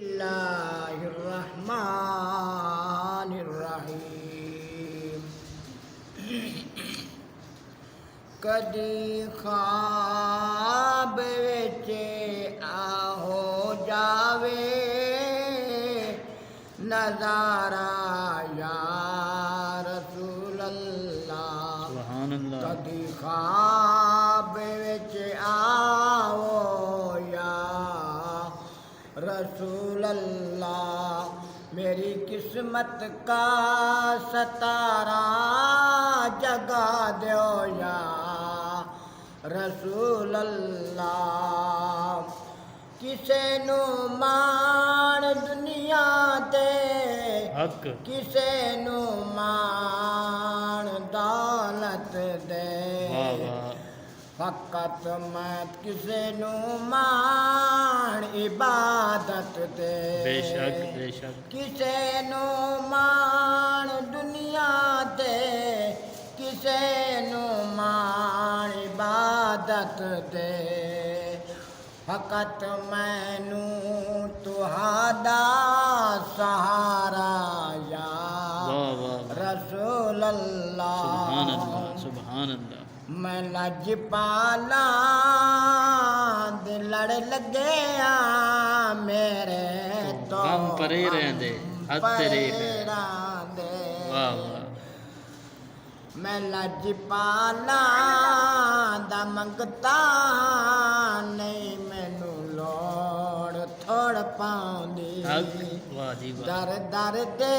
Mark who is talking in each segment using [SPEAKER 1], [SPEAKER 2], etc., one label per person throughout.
[SPEAKER 1] اللہ الرحمن الرحیم کدی خواب وچ آہو جاوے نظارہ یا رسول اللہ
[SPEAKER 2] سبحان اللہ
[SPEAKER 1] کدی خواب وچ آؤ یا رسول اللہ میری قسمت کا ستارہ جگا دیو یا رسول اللہ کسے نو مان دنیا تے
[SPEAKER 2] حق
[SPEAKER 1] کسے نو مان دولت دے
[SPEAKER 2] واہ واہ
[SPEAKER 1] فقط میں کسے نو مان عبادت دے
[SPEAKER 2] بے شک بے شک
[SPEAKER 1] کسے نو مان دنیا دے کسے نو مان عبادت دے فقط مینو تہاڈا سہارا یا
[SPEAKER 2] واہ واہ
[SPEAKER 1] رسول اللہ
[SPEAKER 2] سبحان اللہ سبحان اللہ
[SPEAKER 1] میں لج پالا لڑ لگے میرے تو
[SPEAKER 2] غم پرے رہندے حد تیرے ہے
[SPEAKER 1] دے
[SPEAKER 2] واہ واہ
[SPEAKER 1] میں لج پالا دا منگتا نہیں مینو لوڑ تھوڑ پاؤندی
[SPEAKER 2] حق واہ جی واہ
[SPEAKER 1] در در دے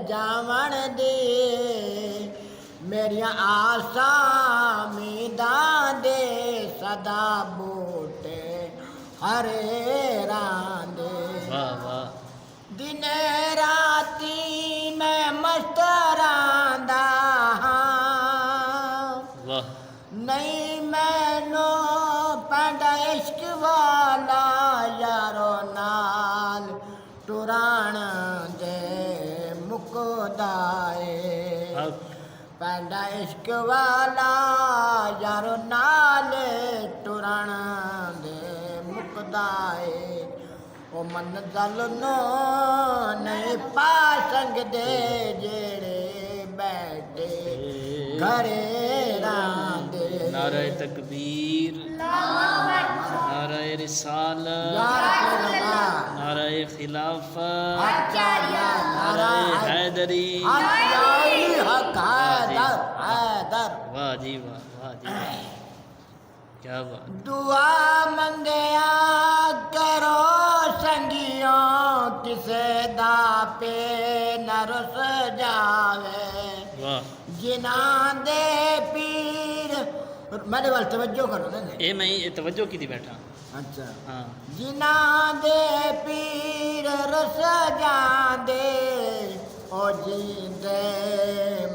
[SPEAKER 1] جاون دی میریاں آساں امیداں دے صدا بوٹے ہرے راندے
[SPEAKER 2] واہ واہ
[SPEAKER 1] دن راتی میں مست راندا ہاں
[SPEAKER 2] واہ
[SPEAKER 1] نہیں مینو پیندا عشق والا یارو نال ٹران دے مکدا اے
[SPEAKER 2] حق
[SPEAKER 1] پیندا عشق والا یارو نال ٹران دے مکدا اے او منزل نو نہیں پا سکدے جڑے بیٹھے گھرے راندے
[SPEAKER 2] نعرہ تکبیر نعرہ رسالت
[SPEAKER 1] یا رسول اللہ
[SPEAKER 2] نعرہ خلافت
[SPEAKER 1] آچاریا
[SPEAKER 2] نعرہ
[SPEAKER 1] نعرہ
[SPEAKER 2] حیدری
[SPEAKER 1] آچاری حق حیدر حیدر
[SPEAKER 2] واہ جی واہ واہ جی واہ کیا بات
[SPEAKER 1] دعا منگیا کرو سنگیوں کسے دا پہ نہ رس جاوے
[SPEAKER 2] واہ
[SPEAKER 1] جناں دے پیر میرے وال توجہ کرو نا
[SPEAKER 2] اے میں یہ توجہ کی دی بیٹھا
[SPEAKER 1] اچھا
[SPEAKER 2] ہاں
[SPEAKER 1] جناں دے پیر رس جاندے او جیندے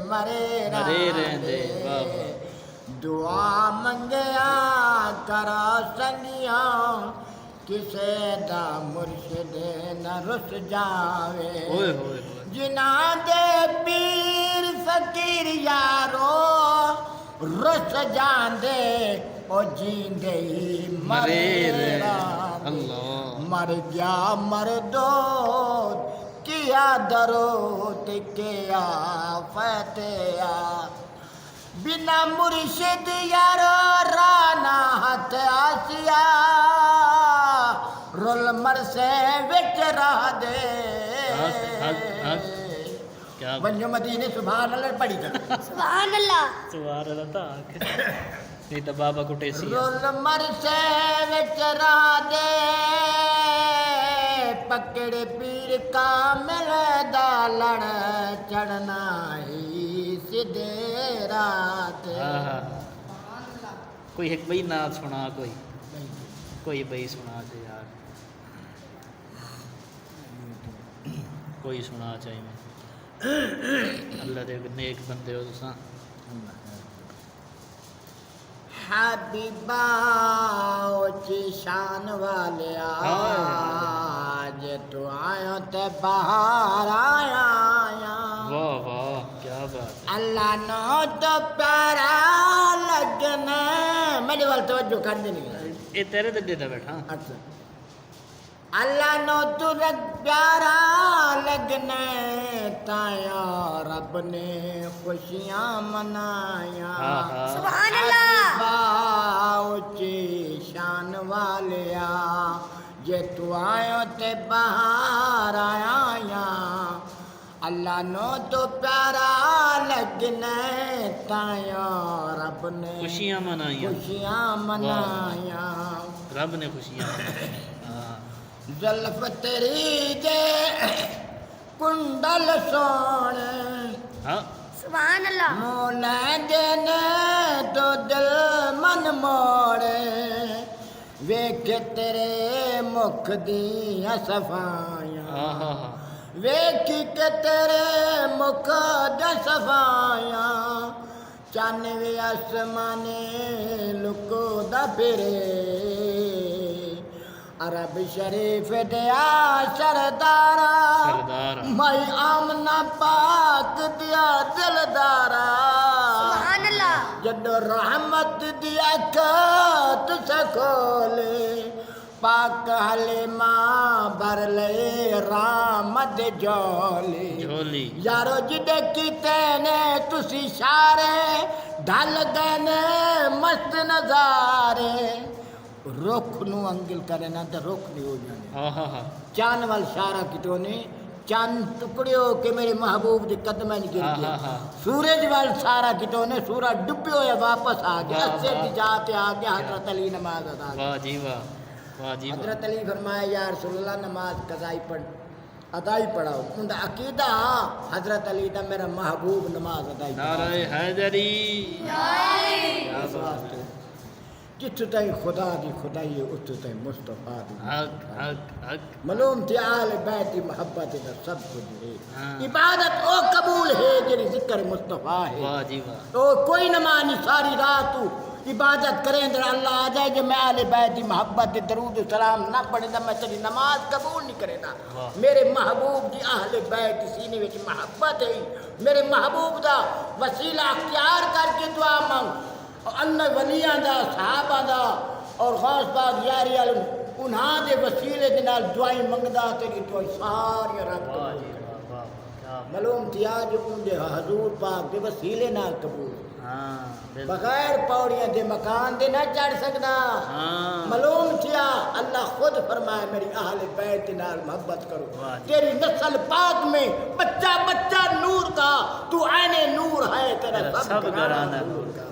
[SPEAKER 1] مرے
[SPEAKER 2] رہندے واہ واہ
[SPEAKER 1] دعا منگیا کرا سنگیاں کسے دا مرشد نہ رس جاوے
[SPEAKER 2] ہوئے ہوئے ہوئے
[SPEAKER 1] جناں دے پیر فقیر یارو رس جاندے او جیندے ہی
[SPEAKER 2] مرے
[SPEAKER 1] مرے
[SPEAKER 2] رہندے اللہ
[SPEAKER 1] مر گیا مردو کیا درود کیا فتیا بنا مرشد یارو رانا ہاتھ آسیا رول مرسے وچ راہ دے
[SPEAKER 2] حق حق حق کیا بات
[SPEAKER 1] بنجو مدینے سبحان اللہ پڑھی کر
[SPEAKER 3] سبحان اللہ
[SPEAKER 2] سوار اللہ تھا نہیں تو بابا کو ٹیسی ہے
[SPEAKER 1] رول مرسے وچ راہ دے پکڑ پیر کامل دا لڑ چڑھنا ہی سدھے رات
[SPEAKER 2] ہاں ہاں کوئی ایک بھائی نعت سنا کوئی بھائی سنا چاہے یار کوئی سنا چاہیے میں اللہ دے نیک بندے ہو تو
[SPEAKER 1] حبیبا اچھی شان والیا آج تو آیا تے باہر آیا
[SPEAKER 2] واہ واہ کیا بات
[SPEAKER 1] اللہ نو تو پیارا لگنا میرے وال توجہ کر دینی
[SPEAKER 2] یہ تیرے دے دا بیٹھا
[SPEAKER 1] اچھا اللہ نو تو رگ پیارا لگنے تایا رب نے خوشیاں منایا
[SPEAKER 3] سبحان اللہ
[SPEAKER 1] اونچی شان والیا جے تو آئیو تے بہار آیا یا اللہ نو تو پیارا لگنے تایا رب نے
[SPEAKER 2] خوشیاں منائیاں
[SPEAKER 1] خوشیاں منایا
[SPEAKER 2] رب نے خوشیاں منائیاں
[SPEAKER 1] زلف تیری دے کنڈل سونے
[SPEAKER 2] ہاں
[SPEAKER 3] سبحان اللہ
[SPEAKER 1] مولا دینے تو دل من موڑے ویکھ تیرے مکھ دیاں صفائیاں ویکھ کے تیرے مکھ دیاں صفائیاں چانویں آسمانے لکو دا پھرے عرب شریف دیا سردارا مائی آمنہ پاک دیا دلدارا
[SPEAKER 3] سبحان اللہ
[SPEAKER 1] جد رحمت دیا کت سکولے پاک حلیمہ بھر لے رحمت جھولی یارو جدے کیتے نے تسی شارے ڈھل دینے مست نظارے رخ نو انگل کرے نا تو رخ نہیں ہو جانے چاند وال شارہ کتوں نے چاند ٹکڑیو کہ میرے محبوب دے قدمیں گر گیا سورج وال سارا کتوں نے سورج ڈبیو یا واپس آ گیا اسے بھی جاتے آ گیا حضرت علی نماز ادا
[SPEAKER 2] واہ جی واہ واہ جی
[SPEAKER 1] حضرت علی فرمایا یا رسول اللہ نماز قضائی ادائی پڑھاؤ ان دا عقیدہ حضرت علی دا میرا محبوب نماز ادائی
[SPEAKER 2] نعرہ حیدری
[SPEAKER 1] جتھو تائیں خدا دی خدائی ہے اتھو تائیں مصطفیٰ دی
[SPEAKER 2] حق حق حق
[SPEAKER 1] معلوم تھی آل بیت محبت دا سب کچھ ہے عبادت او قبول ہے جنہی ذکر مصطفیٰ ہے
[SPEAKER 2] واہ جی واہ
[SPEAKER 1] او کوئی نمانی ساری رات تو عبادت کریں در اللہ آ جائے جو میں آل بیت محبت درود و سلام نہ پڑھے دا میں تیری نماز قبول نہیں کرے دا میرے محبوب دی اہل بیت سینے وچ محبت ہے میرے محبوب دا وسیلہ اختیار کر کے دعا مانگ اللہ ولیاں دا صحابہ دا اور خاص باغ یاری علم انہاں دے وسیلے دے نال دعائی منگدا تیری دعائی ساری رب معلوم تھی آج ان دے حضور پاک دے وسیلے نال قبول بغیر پوڑیاں دے مکان دے نہ چڑھ سکدا معلوم تھیا اللہ خود فرمائے میری اہل بیت نال محبت کرو تیری نسل پاک میں بچہ بچہ نور کا تو عین نور ہے تیرا سب گھرانہ نور کا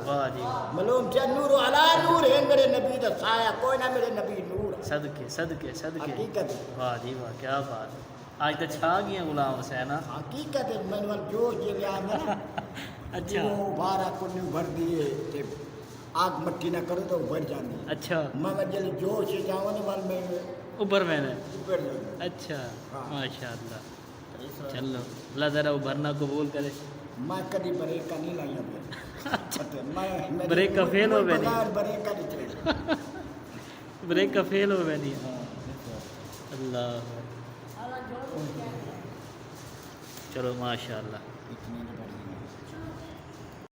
[SPEAKER 1] معلوم تھیا نور علی نور ہے میرے نبی دا سایہ کوئی نہ میرے نبی نور
[SPEAKER 2] صدقے صدقے صدقے
[SPEAKER 1] حقیقت
[SPEAKER 2] واہ جی واہ کیا بات آج تو چھا گیا غلام حسین
[SPEAKER 1] حقیقت ہے میں نے جوش یہ لیا نا
[SPEAKER 2] اچھا
[SPEAKER 1] وہ بارہ کنی بھر دیے آگ مٹی نہ کرو تو بھر جاندی
[SPEAKER 2] اچھا
[SPEAKER 1] میں جل جوش جاؤں نا وال میں
[SPEAKER 2] اوپر میں نے
[SPEAKER 1] اوپر جاؤں
[SPEAKER 2] اچھا ماشاء اللہ چلو اللہ ذرا وہ بھرنا قبول کرے
[SPEAKER 1] میں کدی بریک کا نہیں لایا میں
[SPEAKER 2] بریک کا فیل ہو گیا
[SPEAKER 1] بریک کا نہیں چلے
[SPEAKER 2] بریک کا فیل ہو گیا نہیں اللہ چلو ماشاء اللہ